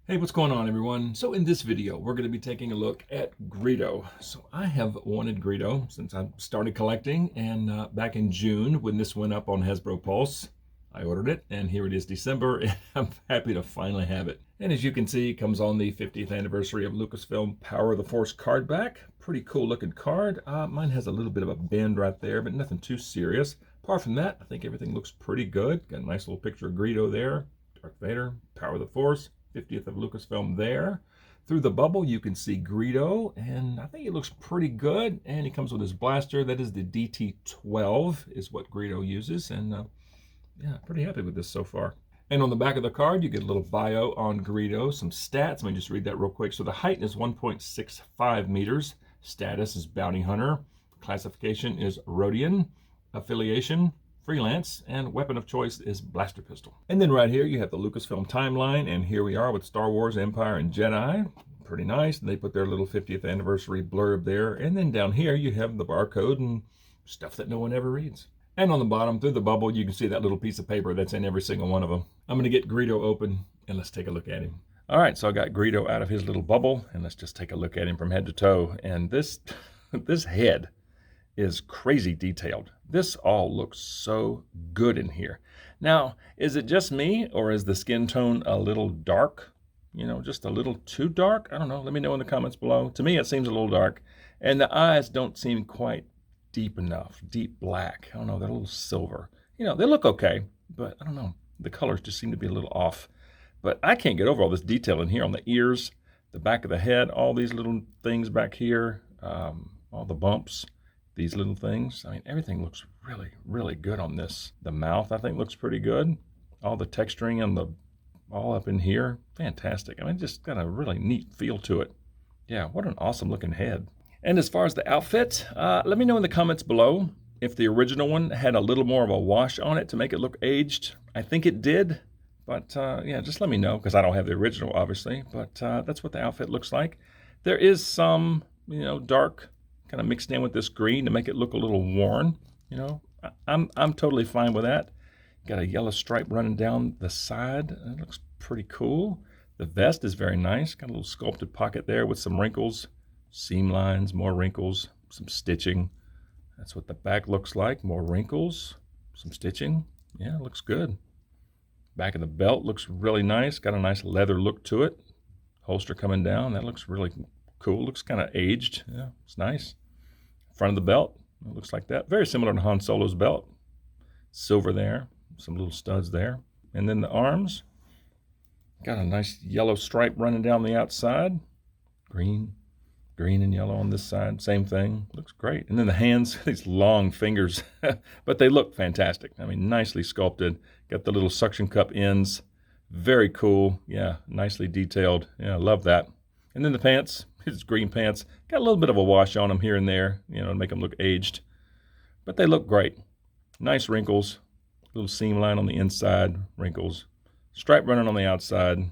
Hey, what's going on, everyone? So in this video, we're going to be taking a look at Greedo. So I have wanted Greedo since I started collecting, and back in June when this went up on Hasbro Pulse, I ordered it, and here it is December, and I'm happy to finally have it. And as you can see, it comes on the 50th anniversary of Lucasfilm Power of the Force card back. Pretty cool looking card. Mine has a little bit of a bend right there, but nothing too serious. Apart from that, I think everything looks pretty good. Got a nice little picture of Greedo there, Darth Vader, Power of the Force. 50th of Lucasfilm there. Through the bubble, you can see Greedo, and I think it looks pretty good. And he comes with his blaster. That is the DT-12, is what Greedo uses. And yeah, pretty happy with this so far. And on the back of the card, you get a little bio on Greedo, some stats. Let me just read that real quick. So the height is 1.65 meters. Status is Bounty Hunter. Classification is Rhodian. Affiliation, freelance, and weapon of choice is blaster pistol. And then right here you have the Lucasfilm timeline, and here we are with Star Wars, Empire, and Jedi. Pretty nice. And they put their little 50th anniversary blurb there. And then down here you have the barcode and stuff that no one ever reads. And on the bottom, through the bubble, you can see that little piece of paper that's in every single one of them. I'm going to get Greedo open, and let's take a look at him. All right, so I got Greedo out of his little bubble, and let's just take a look at him from head to toe. And this head is crazy detailed. This all looks so good in here. Now, is it just me, or is the skin tone a little dark? You know, just a little too dark? I don't know. Let me know in the comments below. To me, it seems a little dark. And the eyes don't seem quite deep enough, deep black. I don't know, they're a little silver. You know, they look okay, but I don't know. The colors just seem to be a little off. But I can't get over all this detail in here on the ears, the back of the head, all these little things back here, all the bumps. These little things. I mean, everything looks really, really good on this. The mouth, I think, looks pretty good. All the texturing and all up in here, fantastic. I mean, just got a really neat feel to it. Yeah, what an awesome looking head. And as far as the outfit, let me know in the comments below if the original one had a little more of a wash on it to make it look aged. I think it did, but yeah, just let me know, because I don't have the original, obviously. But that's what the outfit looks like. There is some, you know, dark kind of mixed in with this green to make it look a little worn. You know, I'm totally fine with that. Got a yellow stripe running down the side. It looks pretty cool. The vest is very nice. Got a little sculpted pocket there with some wrinkles, seam lines, more wrinkles, some stitching. That's what the back looks like. More wrinkles, some stitching. Yeah, it looks good. Back of the belt looks really nice. Got a nice leather look to it. Holster coming down. That looks really cool. Looks kind of aged. Yeah, it's nice. Front of the belt, it looks like that. Very similar to Han Solo's belt. Silver there, some little studs there. And then the arms, got a nice yellow stripe running down the outside. Green and yellow on this side. Same thing. Looks great. And then the hands, these long fingers, but they look fantastic. I mean, nicely sculpted. Got the little suction cup ends. Very cool. Yeah, nicely detailed. Yeah, I love that. And then the pants, his green pants, got a little bit of a wash on them here and there, you know, to make them look aged. But they look great. Nice wrinkles, little seam line on the inside, wrinkles, stripe running on the outside. And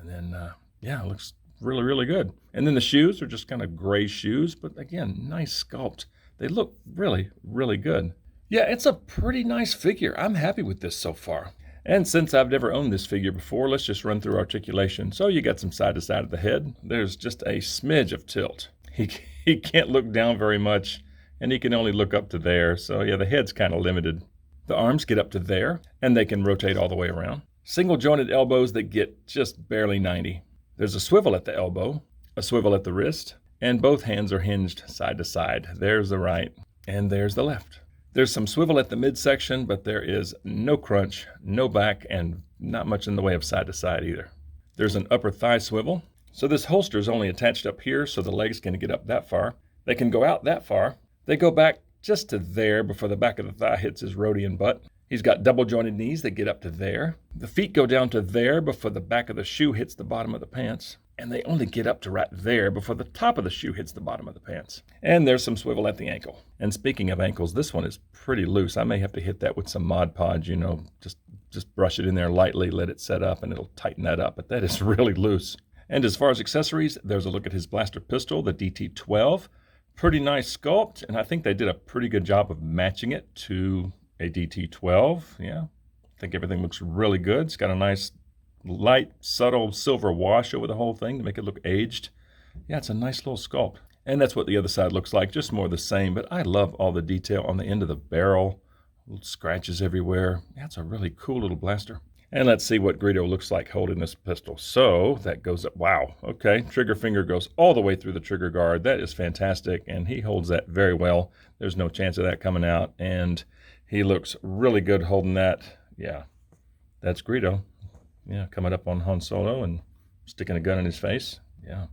then, yeah, it looks really, really good. And then the shoes are just kind of gray shoes, but again, nice sculpt. They look really, really good. Yeah, it's a pretty nice figure. I'm happy with this so far. And since I've never owned this figure before, let's just run through articulation. So you got some side to side of the head. There's just a smidge of tilt. He can't look down very much, and he can only look up to there. So yeah, the head's kind of limited. The arms get up to there, and they can rotate all the way around. Single jointed elbows that get just barely 90. There's a swivel at the elbow, a swivel at the wrist, and both hands are hinged side to side. There's the right, and there's the left. There's some swivel at the midsection, but there is no crunch, no back, and not much in the way of side to side either. There's an upper thigh swivel. So this holster is only attached up here, so the legs can get up that far. They can go out that far. They go back just to there before the back of the thigh hits his Rhodian butt. He's got double jointed knees that get up to there. The feet go down to there before the back of the shoe hits the bottom of the pants. And they only get up to right there before the top of the shoe hits the bottom of the pants. And there's some swivel at the ankle. And speaking of ankles, this one is pretty loose. I may have to hit that with some Mod Podge, you know, just brush it in there lightly, let it set up, and it'll tighten that up. But that is really loose. And as far as accessories, there's a look at his blaster pistol, the DT-12. Pretty nice sculpt, and I think they did a pretty good job of matching it to a DT-12. Yeah, I think everything looks really good. It's got a nice light, subtle silver wash over the whole thing to make it look aged. Yeah, it's a nice little sculpt. And that's what the other side looks like, just more of the same. But I love all the detail on the end of the barrel. Little scratches everywhere. Yeah, it's a really cool little blaster. And let's see what Greedo looks like holding this pistol. So that goes up. Wow. Okay. Trigger finger goes all the way through the trigger guard. That is fantastic. And he holds that very well. There's no chance of that coming out. And he looks really good holding that. Yeah. That's Greedo. Yeah. Coming up on Han Solo and sticking a gun in his face. Yeah.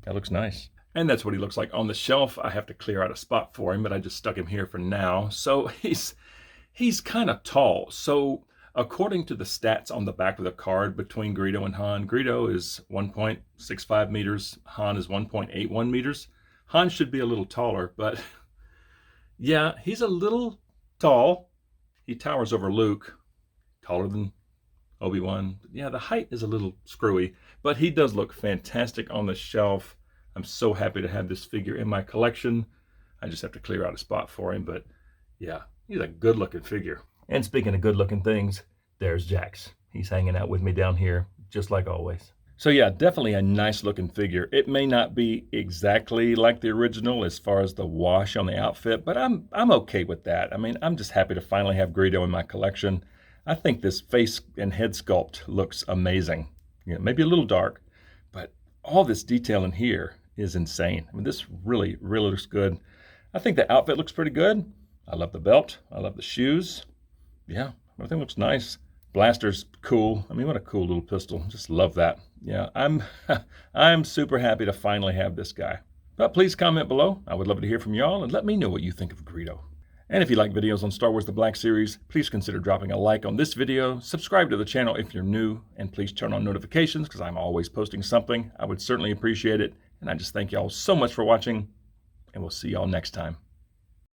That looks nice. And that's what he looks like on the shelf. I have to clear out a spot for him, but I just stuck him here for now. So he's kind of tall. So according to the stats on the back of the card between Greedo and Han, Greedo is 1.65 meters. Han is 1.81 meters. Han should be a little taller, but yeah, he's a little tall. He towers over Luke, taller than Obi-Wan. Yeah, the height is a little screwy, but he does look fantastic on the shelf. I'm so happy to have this figure in my collection. I just have to clear out a spot for him, but yeah, he's a good-looking figure. And speaking of good-looking things, there's Jax. He's hanging out with me down here, just like always. So yeah, definitely a nice-looking figure. It may not be exactly like the original as far as the wash on the outfit, but I'm okay with that. I mean, I'm just happy to finally have Greedo in my collection. I think this face and head sculpt looks amazing. You know, maybe a little dark, but all this detail in here is insane. I mean, this really looks good. I think the outfit looks pretty good. I love the belt. I love the shoes. Yeah, everything looks nice. Blaster's cool. I mean, what a cool little pistol. Just love that. Yeah, I'm super happy to finally have this guy. But please comment below. I would love to hear from y'all and let me know what you think of Greedo. And if you like videos on Star Wars The Black Series, please consider dropping a like on this video, subscribe to the channel if you're new, and please turn on notifications because I'm always posting something. I would certainly appreciate it. And I just thank y'all so much for watching, and we'll see y'all next time.